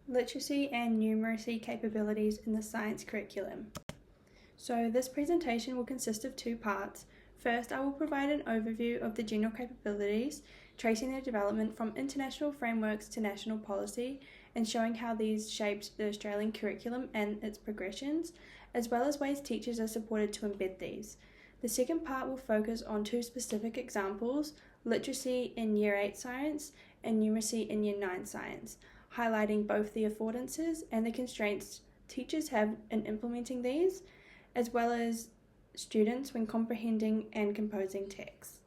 Literacy and numeracy capabilities in the science curriculum. So this presentation will consist of two parts. First, I will provide an overview of the general capabilities, tracing their development from international frameworks to national policy, and showing how these shaped the Australian curriculum and its progressions, as well as ways teachers are supported to embed these. The second part will focus on two specific examples, literacy in Year 8 science and numeracy in Year 9 science, highlighting both the affordances and the constraints teachers have in implementing these, as well as students when comprehending and composing texts.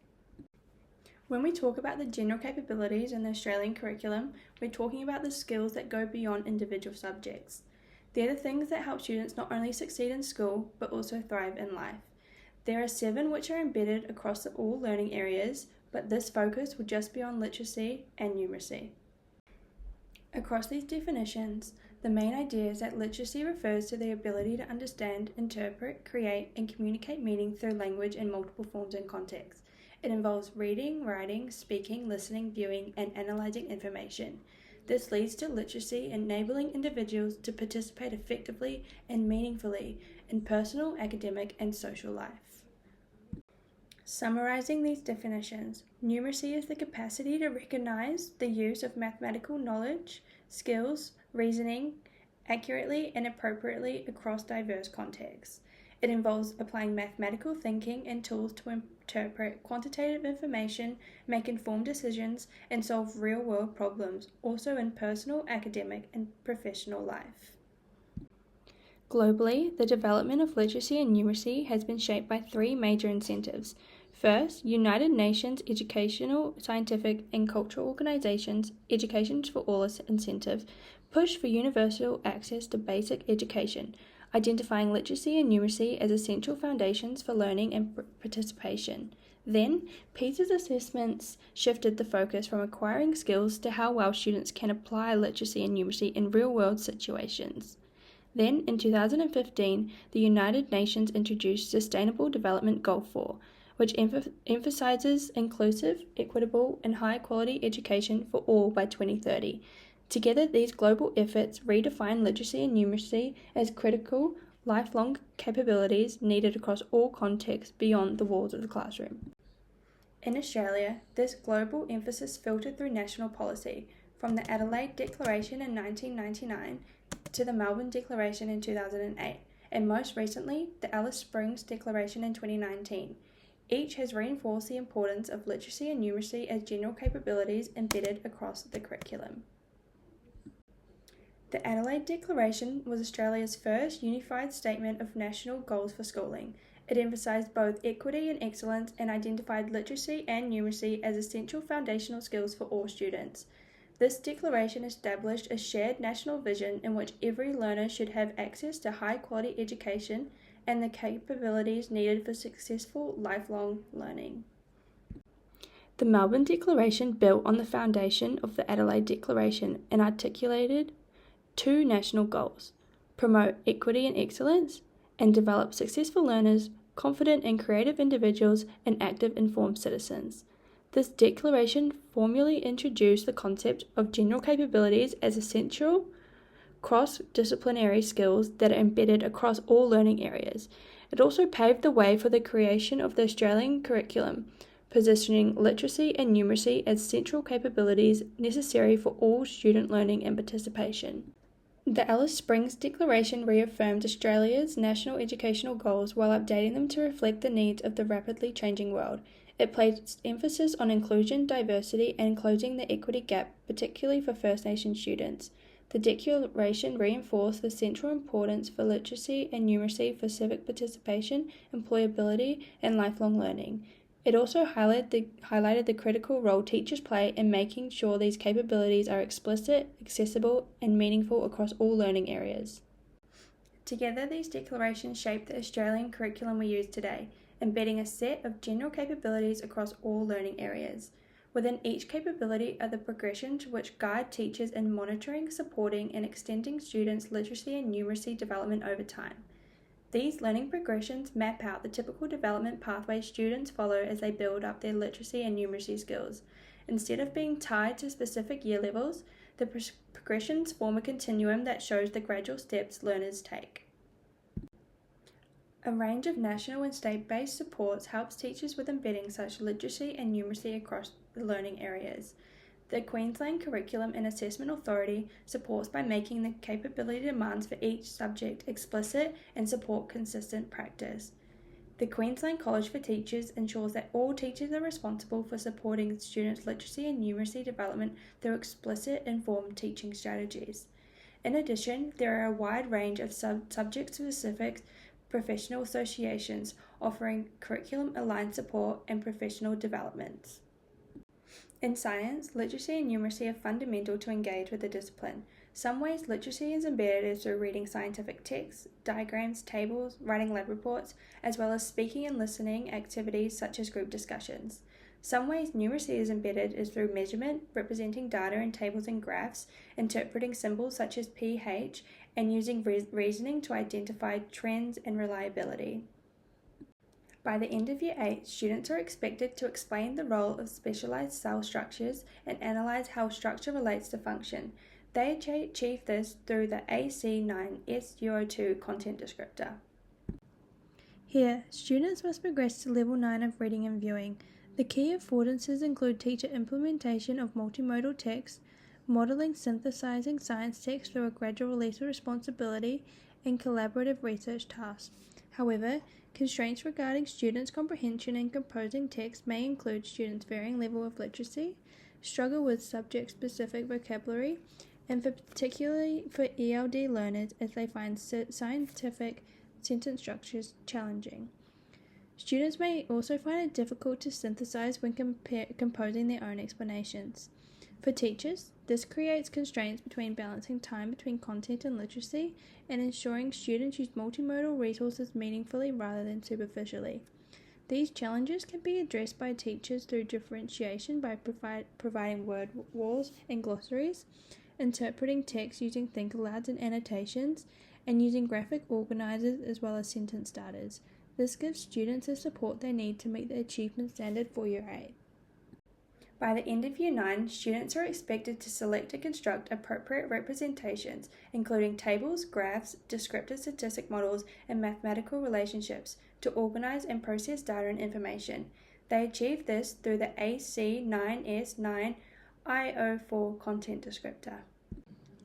When we talk about the general capabilities in the Australian curriculum, we're talking about the skills that go beyond individual subjects. They're the things that help students not only succeed in school, but also thrive in life. There are 7 which are embedded across all learning areas, but this focus will just be on literacy and numeracy. Across these definitions, the main idea is that literacy refers to the ability to understand, interpret, create, and communicate meaning through language in multiple forms and contexts. It involves reading, writing, speaking, listening, viewing, and analyzing information. This leads to literacy enabling individuals to participate effectively and meaningfully in personal, academic, and social life. Summarizing these definitions, numeracy is the capacity to recognize the use of mathematical knowledge, skills, reasoning accurately and appropriately across diverse contexts. It involves applying mathematical thinking and tools to interpret quantitative information, make informed decisions, and solve real-world problems, also in personal, academic, and professional life. Globally, the development of literacy and numeracy has been shaped by 3 major incentives. First, United Nations Educational, Scientific, and Cultural Organizations Education for All incentive push for universal access to basic education, identifying literacy and numeracy as essential foundations for learning and participation. Then, PISA's assessments shifted the focus from acquiring skills to how well students can apply literacy and numeracy in real-world situations. Then, in 2015, the United Nations introduced Sustainable Development Goal 4, which emphasizes inclusive, equitable, and high-quality education for all by 2030. Together, these global efforts redefine literacy and numeracy as critical, lifelong capabilities needed across all contexts beyond the walls of the classroom. In Australia, this global emphasis filtered through national policy, from the Adelaide Declaration in 1999 to the Melbourne Declaration in 2008, and most recently, the Alice Springs Declaration in 2019. Each has reinforced the importance of literacy and numeracy as general capabilities embedded across the curriculum. The Adelaide Declaration was Australia's first unified statement of national goals for schooling. It emphasised both equity and excellence and identified literacy and numeracy as essential foundational skills for all students. This declaration established a shared national vision in which every learner should have access to high-quality education and the capabilities needed for successful lifelong learning. The Melbourne Declaration built on the foundation of the Adelaide Declaration and articulated 2 national goals: promote equity and excellence, and develop successful learners, confident and creative individuals, and active, informed citizens. This declaration formally introduced the concept of general capabilities as essential cross-disciplinary skills that are embedded across all learning areas. It also paved the way for the creation of the Australian curriculum, positioning literacy and numeracy as central capabilities necessary for all student learning and participation. The Alice Springs Declaration reaffirmed Australia's national educational goals while updating them to reflect the needs of the rapidly changing world. It placed emphasis on inclusion, diversity, and closing the equity gap, particularly for First Nation students. The Declaration reinforced the central importance for literacy and numeracy for civic participation, employability, and lifelong learning. It also highlighted the critical role teachers play in making sure these capabilities are explicit, accessible, and meaningful across all learning areas. Together, these declarations shape the Australian curriculum we use today, embedding a set of general capabilities across all learning areas. Within each capability are the progressions which guide teachers in monitoring, supporting, and extending students' literacy and numeracy development over time. These learning progressions map out the typical development pathway students follow as they build up their literacy and numeracy skills. Instead of being tied to specific year levels, The progressions form a continuum that shows the gradual steps learners take. A range of national and state-based supports helps teachers with embedding such literacy and numeracy across the learning areas. The Queensland Curriculum and Assessment Authority supports by making the capability demands for each subject explicit and support consistent practice. The Queensland College for Teachers ensures that all teachers are responsible for supporting students' literacy and numeracy development through explicit, informed teaching strategies. In addition, there are a wide range of subject-specific professional associations offering curriculum-aligned support and professional developments. In science, literacy and numeracy are fundamental to engage with the discipline. Some ways literacy is embedded is through reading scientific texts, diagrams, tables, writing lab reports, as well as speaking and listening activities such as group discussions. Some ways numeracy is embedded is through measurement, representing data in tables and graphs, interpreting symbols such as pH, and using reasoning to identify trends and reliability. By the end of Year 8, students are expected to explain the role of specialized cell structures and analyze how structure relates to function. They achieve this through the AC9S02 content descriptor. Here, students must progress to Level 9 of reading and viewing. The key affordances include teacher implementation of multimodal text, modeling synthesizing science text through a gradual release of responsibility, and collaborative research tasks. However, constraints regarding students' comprehension and composing text may include students' varying level of literacy, struggle with subject-specific vocabulary, and particularly for ELD learners as they find scientific sentence structures challenging. Students may also find it difficult to synthesize when composing their own explanations. For teachers, this creates constraints between balancing time between content and literacy and ensuring students use multimodal resources meaningfully rather than superficially. These challenges can be addressed by teachers through differentiation by providing word walls and glossaries, interpreting text using think-alouds and annotations, and using graphic organizers as well as sentence starters. This gives students the support they need to meet the achievement standard for Year 8. By the end of Year 9, students are expected to select and construct appropriate representations, including tables, graphs, descriptive statistic models, and mathematical relationships, to organize and process data and information. They achieve this through the AC9S9I04 content descriptor.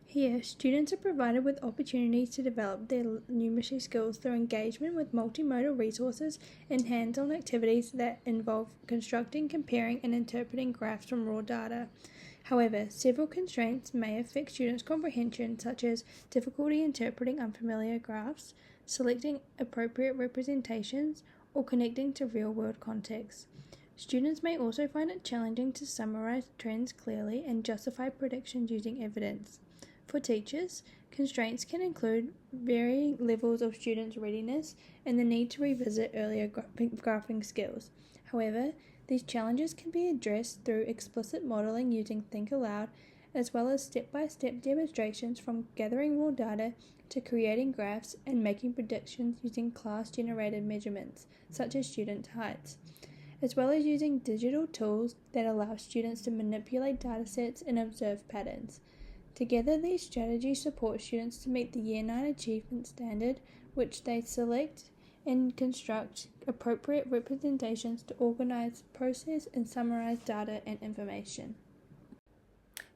Here, students are provided with opportunities to develop their numeracy skills through engagement with multimodal resources and hands-on activities that involve constructing, comparing, and interpreting graphs from raw data. However, several constraints may affect students' comprehension, such as difficulty interpreting unfamiliar graphs, selecting appropriate representations, or connecting to real-world contexts. Students may also find it challenging to summarize trends clearly and justify predictions using evidence. For teachers, constraints can include varying levels of students' readiness and the need to revisit earlier graphing skills. However, these challenges can be addressed through explicit modeling using Think Aloud, as well as step-by-step demonstrations from gathering raw data to creating graphs and making predictions using class-generated measurements, such as student heights, as well as using digital tools that allow students to manipulate datasets and observe patterns. Together, these strategies support students to meet the Year 9 achievement standard, which they select and construct appropriate representations to organize, process, and summarize data and information.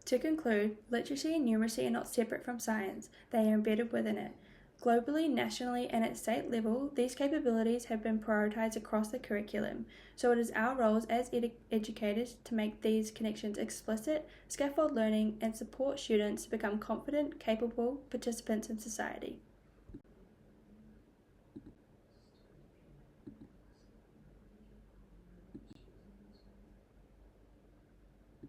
To conclude, literacy and numeracy are not separate from science, they are embedded within it. Globally, nationally, and at state level, these capabilities have been prioritized across the curriculum, so it is our roles as educators to make these connections explicit, scaffold learning, and support students to become confident, capable participants in society.